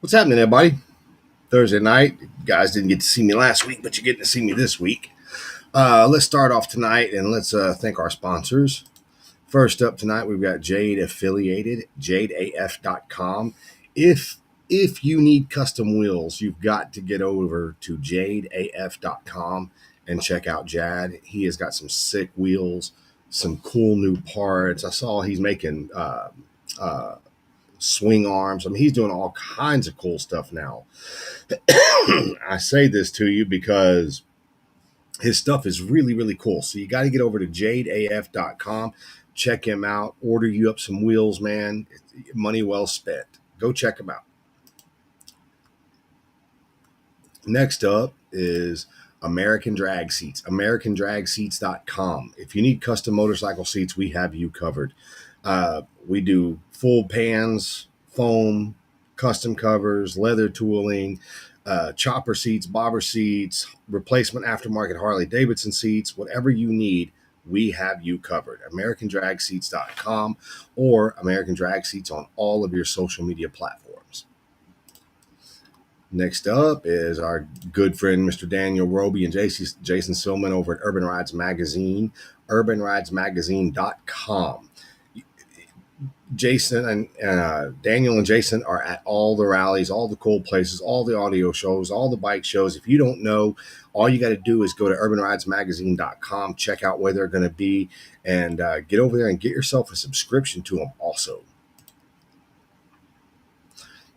What's happening, everybody? Thursday night. You guys didn't get to see me last week, but you're getting to see me this week. Let's start off tonight and let's thank our sponsors. First up tonight, we've got Jade Affiliated, jadeaf.com. If if you need custom wheels, you've got to get over to jadeaf.com and check out Jad. He has got some sick wheels, some cool new parts. I saw he's making uh, swing arms. I mean, he's doing all kinds of cool stuff now. I say this to you because his stuff is really, really cool. So you got to get over to jadeaf.com, check him out, order you up some wheels, man. Money well spent. Go check him out. Next up is American Drag Seats, americandragseats.com. If you need custom motorcycle seats, we have you covered. We do full pans, foam, custom covers, leather tooling, chopper seats, bobber seats, replacement aftermarket Harley Davidson seats, whatever you need, we have you covered. AmericanDragSeats.com or American Drag Seats on all of your social media platforms. Next up is our good friend, Mr. Daniel Roby and Jason Silman over at Urban Rides Magazine, urbanridesmagazine.com. Jason and Daniel and Jason are at all the rallies, all the cool places, all the audio shows, all the bike shows. If you don't know, all you got to do is go to urbanridesmagazine.com, check out where they're going to be, and get over there and get yourself a subscription to them also.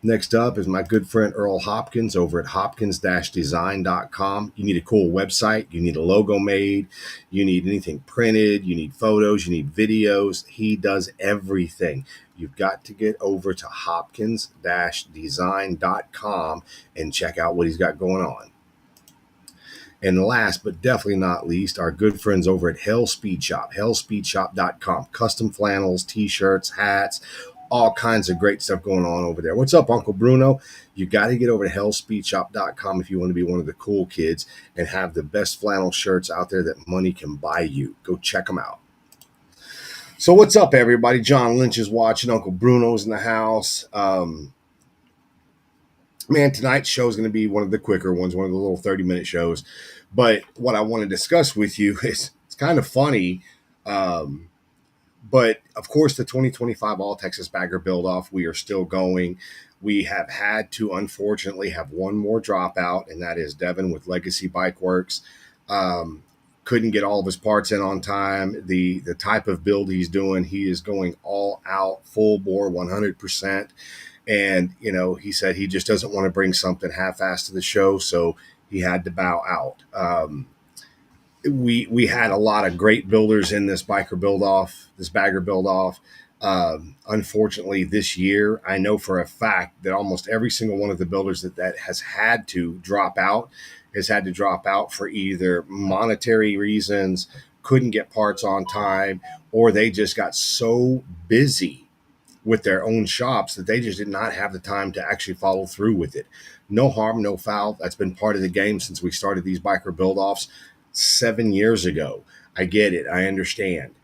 Next up is my good friend Earl Hopkins over at hopkins-design.com. You need a cool website. You need a logo made. You need anything printed. You need photos. You need videos. He does everything. You've got to get over to hopkins-design.com and check out what he's got going on. And last but definitely not least, our good friends over at Hell Speed Shop, hellspeedshop.com. Custom flannels, t-shirts, hats, all kinds of great stuff going on over there. What's up, Uncle Bruno? You got to get over to hellspeedshop.com if you want to be one of the cool kids and have the best flannel shirts out there that money can buy you. Go check them out. So what's up, everybody? John Lynch is watching. Uncle Bruno's in the house. Man, tonight's show is going to be one of the quicker ones, one of the little 30-minute shows. But what I want to discuss with you is it's kind of funny. But of course, the 2025 All Texas Bagger Build Off, we are still going. We have had to, unfortunately, have one more dropout, and that is Devin with Legacy Bike Works. Couldn't get all of his parts in on time. The type of build he's doing, he is going all out, full bore, 100%. And, you know, he said he just doesn't want to bring something half-assed to the show, so he had to bow out. We had a lot of great builders in this biker build-off, this bagger build-off. Unfortunately, this year, I know for a fact that almost every single one of the builders that has had to drop out has had to drop out for either monetary reasons, couldn't get parts on time, or they just got so busy with their own shops that they just did not have the time to actually follow through with it. No harm, no foul. That's been part of the game since we started these biker build-offs 7 years ago. I get it. I understand.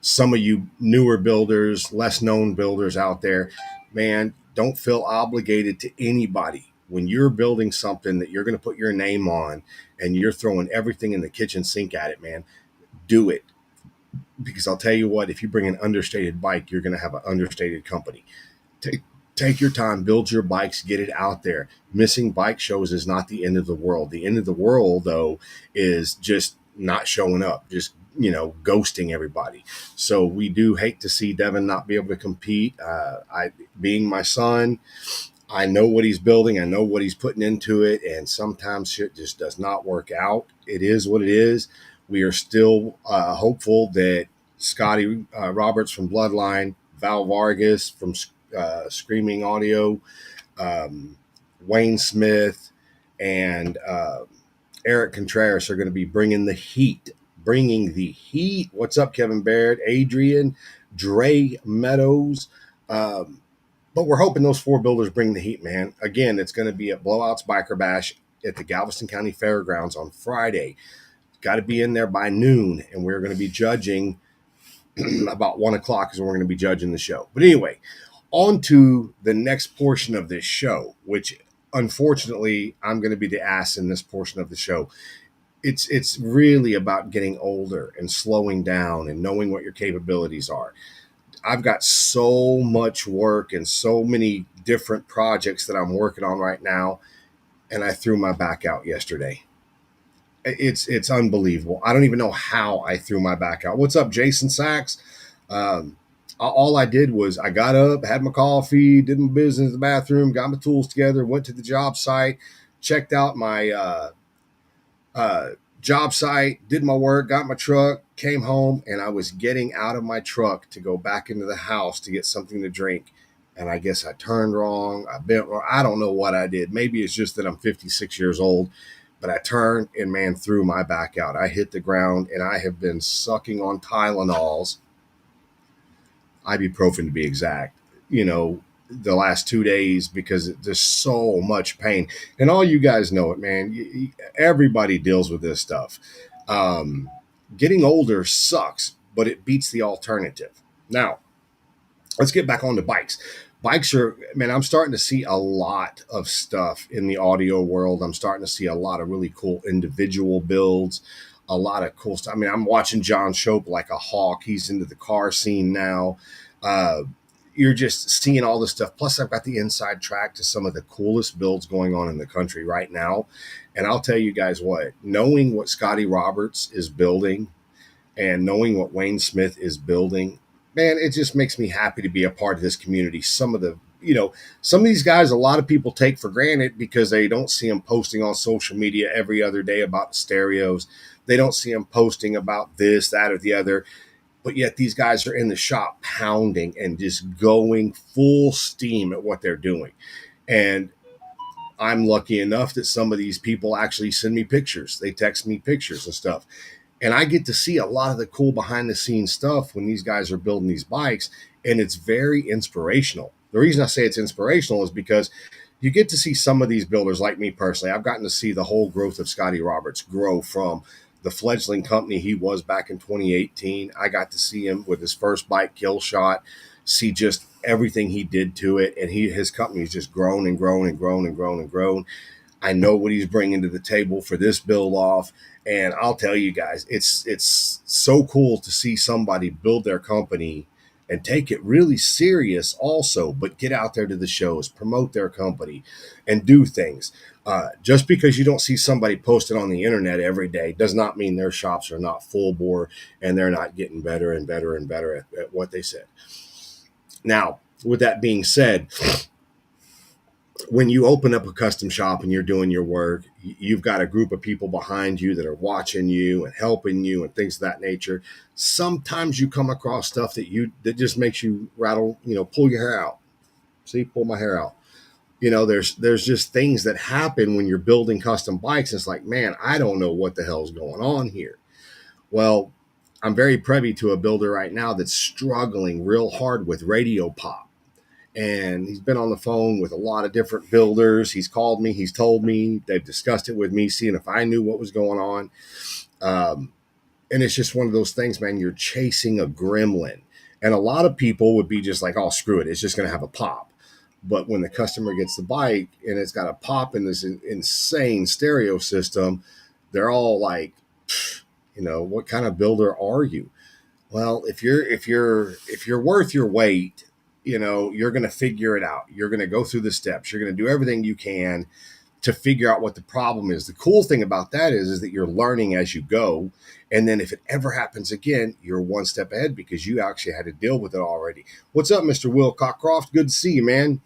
Some of you newer builders, less known builders out there, man, don't feel obligated to anybody. When you're building something that you're going to put your name on and you're throwing everything in the kitchen sink at it, man, do it. Because I'll tell you what, if you bring an understated bike, you're going to have an understated company. Take your time, build your bikes, get it out there. Missing bike shows is not the end of the world. The end of the world, though, is just not showing up, just, you know, ghosting everybody. So we do hate to see Devin not be able to compete. Being my son, I know what he's building. I know what he's putting into it. And sometimes shit just does not work out. It is what it is. We are still hopeful that Scotty Roberts from Bloodline, Val Vargas from Screaming Audio, Wayne Smith, and Eric Contreras are going to be bringing the heat. What's up, Kevin Baird, Adrian, Dre Meadows? But we're hoping those four builders bring the heat, man. Again, it's going to be at Blowouts Biker Bash at the Galveston County Fairgrounds on Friday. Got to be in there by noon, and we're going to be judging about 1 o'clock is when we're going to be judging the show. But anyway, On to the next portion of this show, which unfortunately I'm going to be the ass in this portion of the show. It's really about getting older and slowing down and knowing what your capabilities are. I've got so much work and so many different projects that I'm working on right now, and I threw my back out yesterday. It's unbelievable. I don't even know how I threw my back out. What's up, Jason Sachs? Um, all I did was I got up, had my coffee, did my business in the bathroom, got my tools together, went to the job site, checked out my uh, job site, did my work, got my truck, came home, and I was getting out of my truck to go back into the house to get something to drink. And I guess I turned wrong. I bent wrong. I don't know what I did. Maybe it's just that I'm 56 years old, but I turned and man threw my back out. I hit the ground and I have been sucking on Tylenols, ibuprofen to be exact, you know, the last 2 days because there's so much pain. And all you guys know it, man. Everybody deals with this stuff. Um, Getting older sucks, but it beats the alternative. Now, let's get back on to bikes. Bikes are, man, I'm starting to see a lot of stuff in the audio world. I'm starting to see a lot of really cool individual builds, a lot of cool stuff. I mean, I'm watching John Shope like a hawk. He's into the car scene now. Uh, you're just seeing all this stuff. Plus, I've got the inside track to some of the coolest builds going on in the country right now. And I'll tell you guys what, knowing what Scotty Roberts is building and knowing what Wayne Smith is building, man, it just makes me happy to be a part of this community. Some of the, you know, some of these guys, a lot of people take for granted because they don't see them posting on social media every other day about the stereos. They don't see them posting about this, that, or the other. But yet these guys are in the shop pounding and just going full steam at what they're doing. And I'm lucky enough that some of these people actually send me pictures. They text me pictures and stuff. And I get to see a lot of the cool behind the scenes stuff when these guys are building these bikes. And it's very inspirational. The reason I say it's inspirational is because you get to see some of these builders, like me personally. I've gotten to see the whole growth of Scotty Roberts grow from the fledgling company he was back in 2018. I got to see him with his first bike, Kill Shot, see just everything he did to it. And his company's just grown and grown and grown and grown and grown. I know what he's bringing to the table for this build off. And I'll tell you guys, it's so cool to see somebody build their company and take it really serious also, but get out there to the shows, promote their company, and do things. Just because you don't see somebody posted on the internet every day does not mean their shops are not full bore and they're not getting better and better and better at what they said. Now, with that being said, when you open up a custom shop and you're doing your work, you've got a group of people behind you that are watching you and helping you and things of that nature. Sometimes you come across stuff that just makes you rattle, pull your hair out. See, pull my hair out. There's just things that happen when you're building custom bikes. It's like, man, I don't know what the hell's going on here. Well, I'm very privy to a builder right now that's struggling real hard with radio pop. And he's been on the phone with a lot of different builders. He's called me. He's told me. They've discussed it with me, seeing if I knew what was going on. And it's just one of those things, man. You're chasing a gremlin. And a lot of people would be just like, oh, screw it. It's just going to have a pop. But when the customer gets the bike and it's got a pop in this insane stereo system, they're all like, what kind of builder are you? Well, if you're worth your weight, you're going to figure it out. You're going to go through the steps. You're going to do everything you can to figure out what the problem is. The cool thing about that is that you're learning as you go. And then if it ever happens again, you're one step ahead because you actually had to deal with it already. What's up, Mr. Will Cockcroft? Good to see you, man.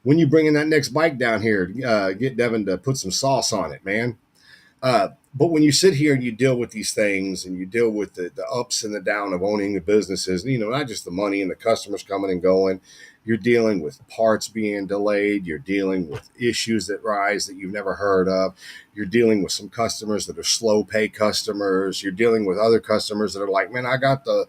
When you bringing that next bike down here, get Devin to put some sauce on it, man. But when you sit here and you deal with these things and you deal with the ups and the down of owning the businesses, not just the money and the customers coming and going, you're dealing with parts being delayed. You're dealing with issues that rise that you've never heard of. You're dealing with some customers that are slow pay customers. You're dealing with other customers that are like, man, I got got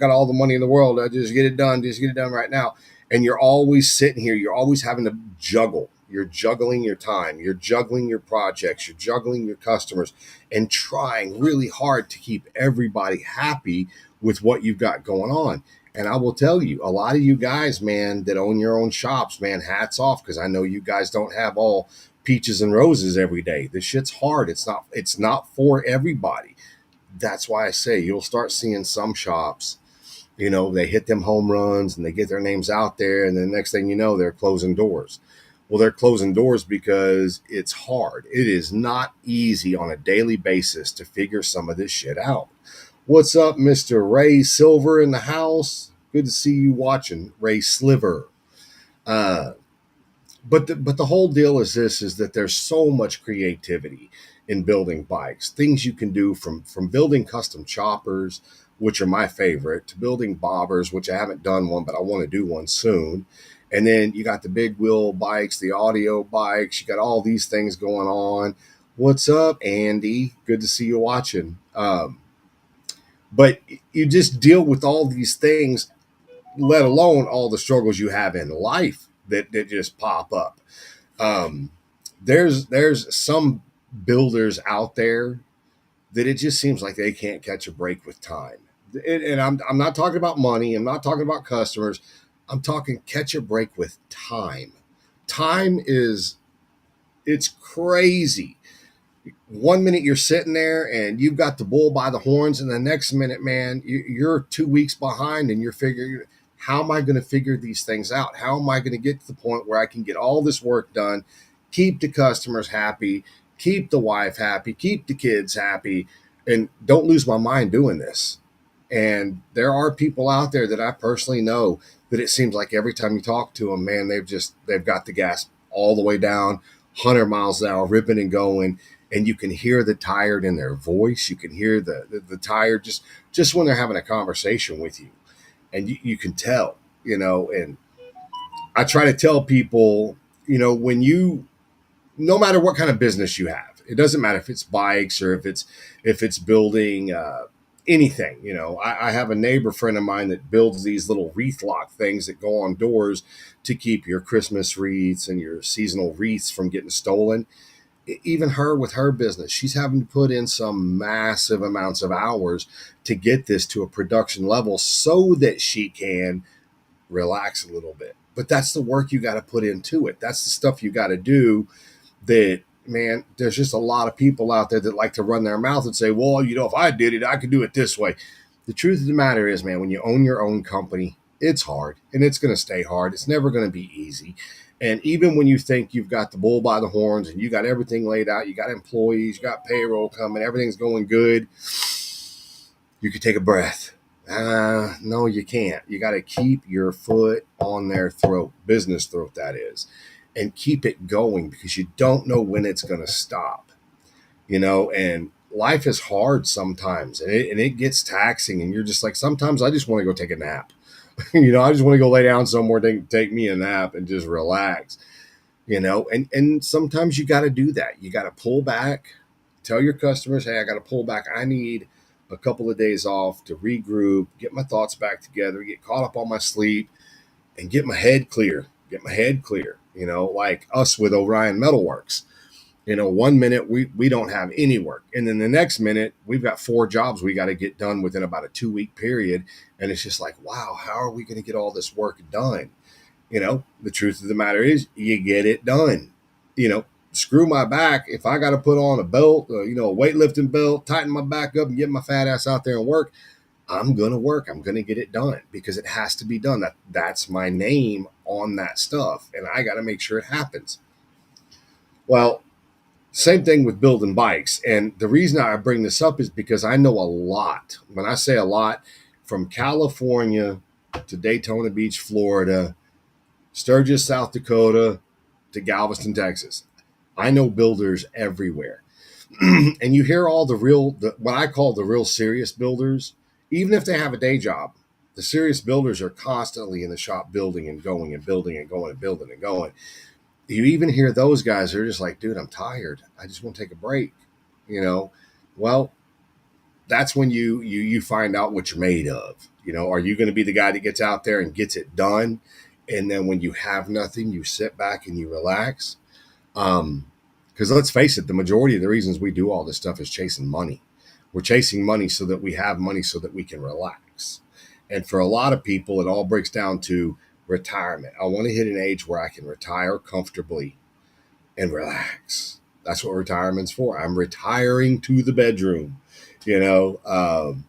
all the money in the world. I just get it done. Just get it done right now. And you're always sitting here. You're always having to juggle. You're juggling your time. You're juggling your projects. You're juggling your customers and trying really hard to keep everybody happy with what you've got going on. And I will tell you, a lot of you guys, man, that own your own shops, man, hats off, because I know you guys don't have all peaches and roses every day. This shit's hard. It's not for everybody. That's why I say you'll start seeing some shops, they hit them home runs and they get their names out there, and the next thing you know, they're closing doors. Well, they're closing doors because it's hard. It is not easy on a daily basis to figure some of this shit out. What's up, Mr. Ray Silver in the house? Good to see you watching, Ray Sliver. Uh, but the whole deal is this: is that there's so much creativity in building bikes. Things you can do from building custom choppers, which are my favorite, to building bobbers, which I haven't done one, but I want to do one soon. And then you got the big wheel bikes, the audio bikes. You got all these things going on. What's up, Andy? Good to see you watching. But you just deal with all these things, let alone all the struggles you have in life that just pop up. Um, there's some builders out there that it just seems like they can't catch a break with time. And I'm not talking about money. I'm not talking about customers. I'm talking catch a break with time. Time is it's crazy. One minute you're sitting there and you've got the bull by the horns, and the next minute, man, you're 2 weeks behind, and you're figuring, how am I going to figure these things out? How am I going to get to the point where I can get all this work done, keep the customers happy, keep the wife happy, keep the kids happy, and don't lose my mind doing this? And there are people out there that I personally know that it seems like every time you talk to them, man, they've got the gas all the way down, 100 miles an hour, ripping and going, and you can hear the tired in their voice. You can hear the tired just when they're having a conversation with you, and you can tell, And I try to tell people, when you, no matter what kind of business you have, it doesn't matter if it's bikes or if it's building anything. I have a neighbor friend of mine that builds these little wreath lock things that go on doors to keep your Christmas wreaths and your seasonal wreaths from getting stolen. Even her, with her business, she's having to put in some massive amounts of hours to get this to a production level so that she can relax a little bit. But that's the work you got to put into it. That's the stuff you got to do. That, man, there's just a lot of people out there that like to run their mouth and say, well, if I did it, I could do it this way. The truth of the matter is, man, when you own your own company, it's hard, and it's going to stay hard. It's never going to be easy. And even when you think you've got the bull by the horns and you got everything laid out, you got employees, you got payroll coming, everything's going good, you could take a breath. No, you can't. You got to keep your foot on their throat, business throat, that is, and keep it going, because you don't know when it's going to stop. And life is hard sometimes, and it gets taxing, and you're just like, sometimes I just want to go take a nap. I just want to go lay down somewhere, take me a nap and just relax, and sometimes you got to do that. You got to pull back, tell your customers, hey, I got to pull back. I need a couple of days off to regroup, get my thoughts back together, get caught up on my sleep, and get my head clear, like us with Orion Metalworks. 1 minute we don't have any work, and then the next minute we've got 4 jobs we got to get done within about a 2-week period, and it's just like, wow, how are we going to get all this work done? The truth of the matter is, you get it done. Screw my back if I got to put on a belt, a weightlifting belt, tighten my back up, and get my fat ass out there and work. I'm gonna work. I'm gonna get it done because it has to be done. That's my name on that stuff, and I got to make sure it happens. Well, same thing with building bikes. And the reason I bring this up is because I know a lot. When I say a lot, from California to Daytona Beach, Florida, Sturgis, South Dakota, to Galveston, Texas. I know builders everywhere. And you hear all what I call the real serious builders, even if they have a day job. The serious builders are constantly in the shop building and going and building and going and building and going. You even hear those guys, they're just like, dude, I'm tired. I just want to take a break. Well, that's when you find out what you're made of. Are you going to be the guy that gets out there and gets it done? And then when you have nothing, you sit back and you relax. Because let's face it, the majority of the reasons we do all this stuff is chasing money. We're chasing money so that we have money so that we can relax. And for a lot of people, it all breaks down to retirement. I want to hit an age where I can retire comfortably and relax. That's what retirement's for. I'm retiring to the bedroom. You know,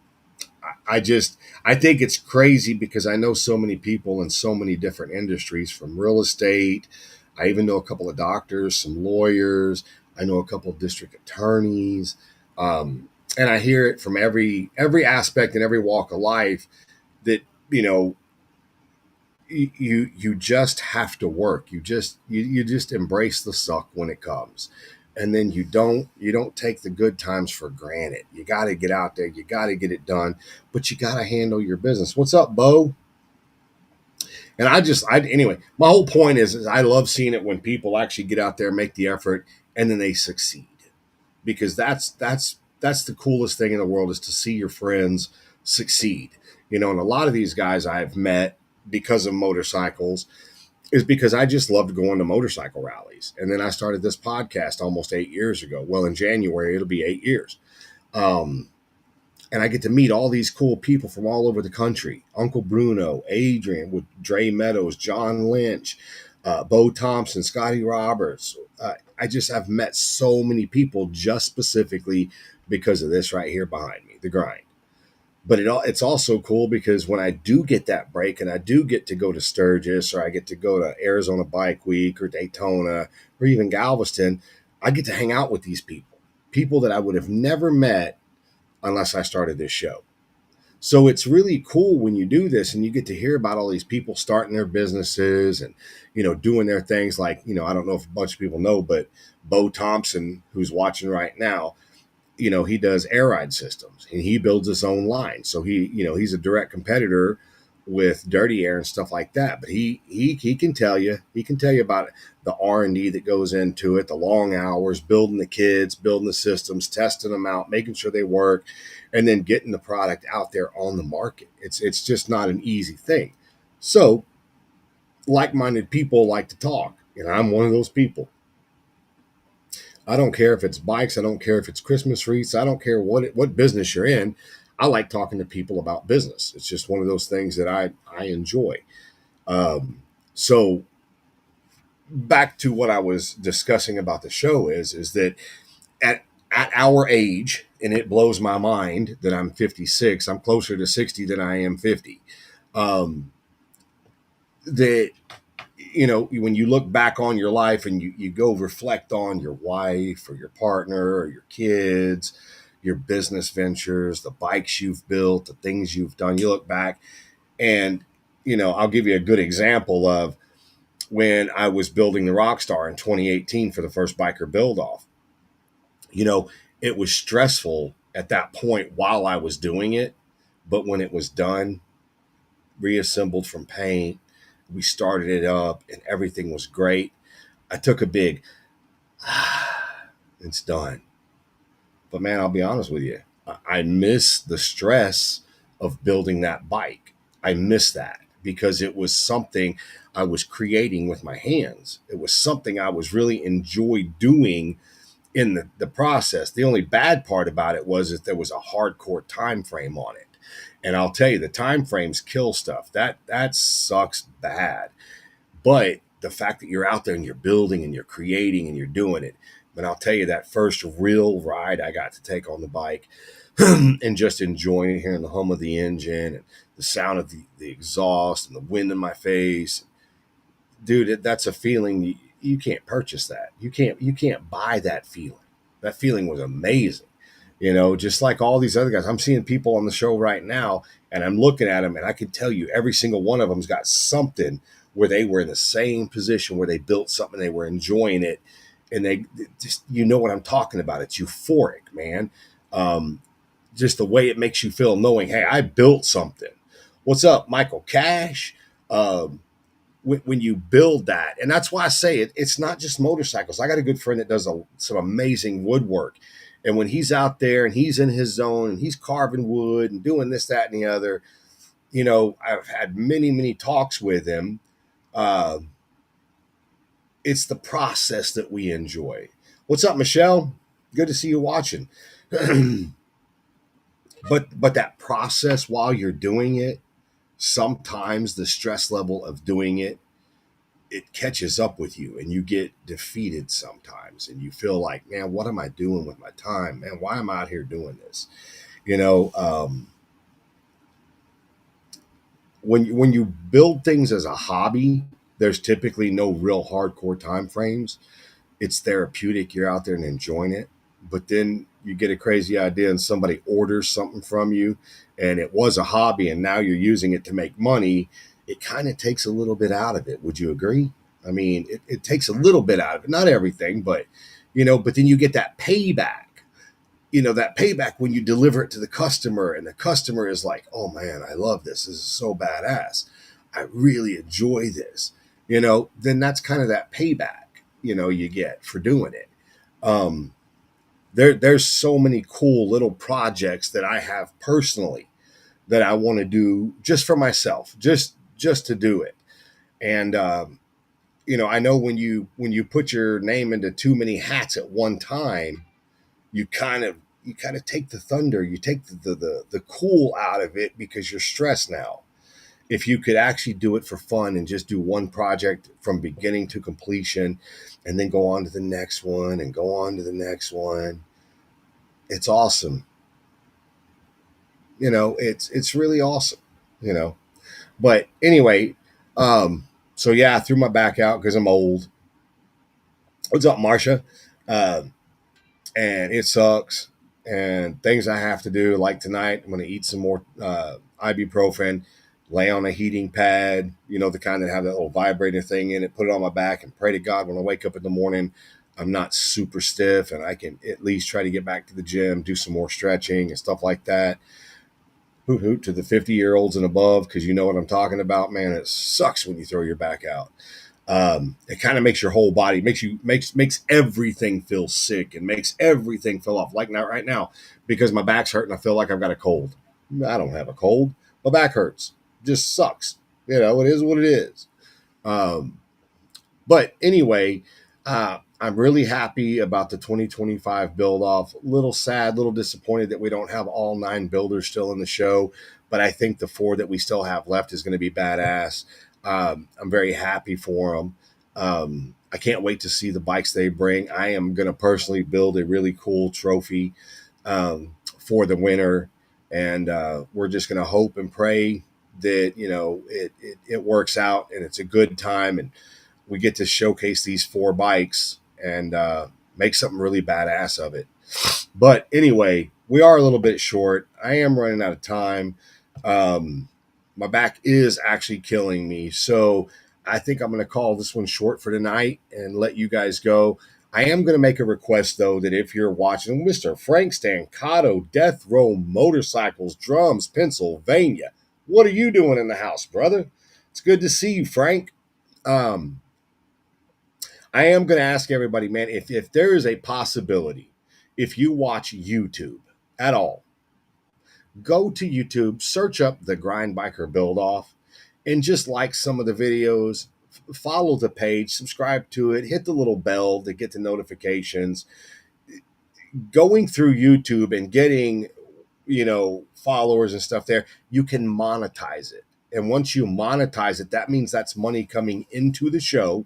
I just I think it's crazy because I know so many people in so many different industries, from real estate. I even know a couple of doctors, some lawyers. I know a couple of district attorneys, and I hear it from every aspect and every walk of life that you know you just have to work. You just embrace the suck when it comes, and then you don't take the good times for granted. You got to get out there. You got to get it done, but you got to handle your business. What's up, Bo? And I anyway. My whole point is I love seeing it when people actually get out there, make the effort, and then they succeed, because that's the coolest thing in the world, is to see your friends succeed. And a lot of these guys I've met because of motorcycles is because I just loved going to motorcycle rallies. And then I started this podcast almost 8 years ago. Well, in January, it'll be 8 years. Um, and I get to meet all these cool people from all over the country. Uncle Bruno, Adrian with Dre Meadows, John Lynch, Bo Thompson, Scotty Roberts. I've met so many people just specifically because of this right here behind me, the grind. But it's also cool because when I do get that break and I do get to go to Sturgis, or I get to go to Arizona Bike Week or Daytona or even Galveston, I get to hang out with these people that I would have never met unless I started this show. So it's really cool when you do this and you get to hear about all these people starting their businesses and, doing their things. Like, I don't know if a bunch of people know, but Bo Thompson, who's watching right now, he does air ride systems and he builds his own line. So he's a direct competitor with Dirty Air and stuff like that. But he can tell you about the R&D that goes into it, the long hours, building the kits, building the systems, testing them out, making sure they work, and then getting the product out there on the market. It's just not an easy thing. So like-minded people like to talk, and I'm one of those people. I don't care if it's bikes. I don't care if it's Christmas wreaths. I don't care what business you're in. I like talking to people about business. It's just one of those things that I enjoy. So back to what I was discussing about the show is that at our age, and it blows my mind that I'm 56. I'm closer to 60 than I am 50. That when you look back on your life and you go reflect on your wife or your partner or your kids, your business ventures, the bikes you've built, the things you've done, you look back and, I'll give you a good example of when I was building the Rockstar in 2018 for the first biker build off. It was stressful at that point while I was doing it, but when it was done, reassembled from paint, we started it up and everything was great. I took a big, it's done. But man, I'll be honest with you. I miss the stress of building that bike. I miss that because it was something I was creating with my hands. It was something I was really enjoyed doing in the process. The only bad part about it was that there was a hardcore time frame on it. And I'll tell you, the time frames kill stuff. That sucks bad. But the fact that you're out there and you're building and you're creating and you're doing it. But I'll tell you, that first real ride I got to take on the bike and just enjoying it, hearing the hum of the engine and the sound of the exhaust and the wind in my face. Dude, that's a feeling you can't purchase that. You can't buy that feeling. That feeling was amazing. Just like all these other guys. I'm seeing people on the show right now and I'm looking at them and I can tell you every single one of them's got something where they were in the same position where they built something, they were enjoying it, and they just, what I'm talking about. It's euphoric, man. Just the way it makes you feel knowing, hey, I built something. What's up, Michael Cash? When you build that, and that's why I say it's not just motorcycles. I got a good friend that does some amazing woodwork. And when he's out there and he's in his zone and he's carving wood and doing this, that, and the other, I've had many, many talks with him. It's the process that we enjoy. What's up, Michelle? Good to see you watching. But that process while you're doing it, sometimes the stress level of doing it catches up with you and you get defeated sometimes and you feel like, man, what am I doing with my time? Man, why am I out here doing this? You know, when you build things as a hobby, there's typically no real hardcore time frames. It's therapeutic. You're out there and enjoying it. But then you get a crazy idea and somebody orders something from you and it was a hobby and now you're using it to make money. It kind of takes a little bit out of it. Would you agree? I mean, it takes a little bit out of it, not everything, but but then you get that payback, that payback when you deliver it to the customer and the customer is like, oh man, I love this. This is so badass. I really enjoy this, then that's kind of that payback, you get for doing it. Um, there's so many cool little projects that I have personally that I want to do just for myself, just to do it. And I know when you put your name into too many hats at one time, you kind of take the thunder, you take the cool out of it because you're stressed now. If you could actually do it for fun and just do one project from beginning to completion and then go on to the next one and go on to the next one, it's awesome. It's really awesome, you know. But anyway, so yeah, I threw my back out because I'm old. What's up, Marsha? Uh, and it sucks. And things I have to do, like tonight, I'm going to eat some more ibuprofen, lay on a heating pad, the kind that have that little vibrator thing in it, put it on my back, and pray to God when I wake up in the morning, I'm not super stiff and I can at least try to get back to the gym, do some more stretching and stuff like that. Hoot hoot to the 50-year-olds and above, because you know what I'm talking about, man. It sucks when you throw your back out. It kind of makes your whole body makes everything feel sick and makes everything feel off. Like now, right now, because my back's hurting, I feel like I've got a cold. I don't have a cold. My back hurts. Just sucks. It is what it is. Um, but anyway, I'm really happy about the 2025 build off. Little sad, little disappointed that we don't have all 9 builders still in the show, but I think the 4 that we still have left is going to be badass. I'm very happy for them. I can't wait to see the bikes they bring. I am going to personally build a really cool trophy for the winner, and we're just going to hope and pray that it works out and it's a good time and we get to showcase these 4 bikes and make something really badass of it. But anyway, we are a little bit short. I am running out of time. My back is actually killing me. So I think I'm going to call this one short for tonight and let you guys go. I am going to make a request, though, that if you're watching Mr. Frank Stancato, Death Row Motorcycles, Drums, Pennsylvania, what are you doing in the house, brother? It's good to see you, Frank. Um, I am going to ask everybody, man, if there is a possibility, if you watch YouTube at all, go to YouTube, search up the Grind Biker Build Off, and just like some of the videos, follow the page, subscribe to it, hit the little bell to get the notifications. Going through YouTube and getting, followers and stuff there, you can monetize it. And once you monetize it, that means that's money coming into the show,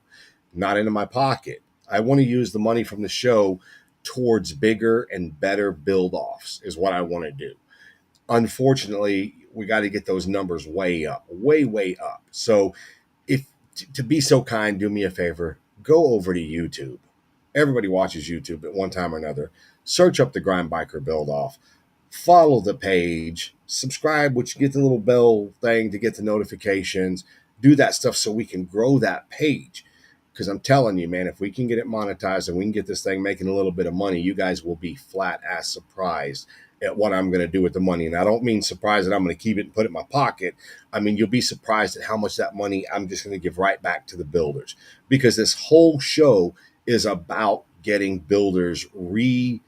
not into my pocket. I want to use the money from the show towards bigger and better build offs, is what I want to do. Unfortunately, we got to get those numbers way up, way up. So, if to be so kind, do me a favor, go over to YouTube. Everybody watches YouTube at one time or another. Search up the Grind Biker Build Off. Follow the page. Subscribe, which you get the little bell thing to get the notifications. Do that stuff so we can grow that page. Because I'm telling you, man, if we can get it monetized and we can get this thing making a little bit of money, you guys will be flat ass surprised at what I'm going to do with the money. And I don't mean surprised that I'm going to keep it and put it in my pocket. I mean, you'll be surprised at how much that money I'm just going to give right back to the builders. Because this whole show is about getting builders re-energized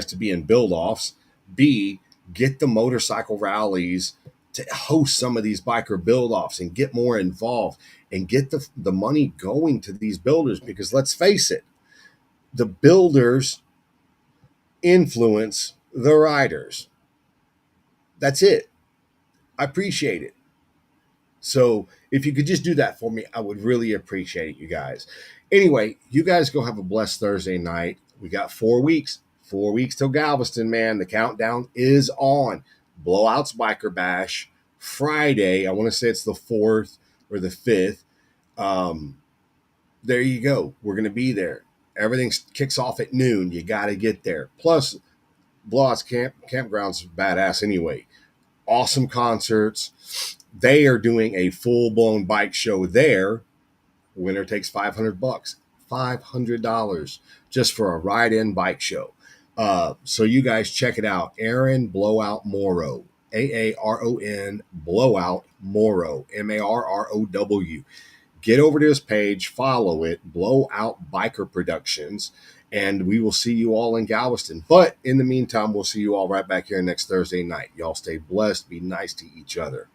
to be in build-offs, B, get the motorcycle rallies to host some of these biker build-offs and get more involved and get the money going to these builders. Because let's face it, the builders influence the riders. That's it. I appreciate it. So if you could just do that for me, I would really appreciate it, you guys. Anyway, you guys go have a blessed Thursday night. We got 4 weeks, 4 weeks till Galveston, man. The countdown is on. Blowouts Biker Bash Friday. I want to say it's the 4th or the 5th. Um, there you go. We're going to be there. Everything kicks off at noon. You got to get there. Plus, Blowouts Campground's badass anyway. Awesome concerts. They are doing a full blown bike show there. Winner takes $500. $500 just for a ride in bike show. So you guys check it out. Aaron Blowout Morrow. Aaron Blowout Morrow. Marrow. Get over to his page, follow it, Blowout Biker Productions, and we will see you all in Galveston. But in the meantime, we'll see you all right back here next Thursday night. Y'all stay blessed. Be nice to each other.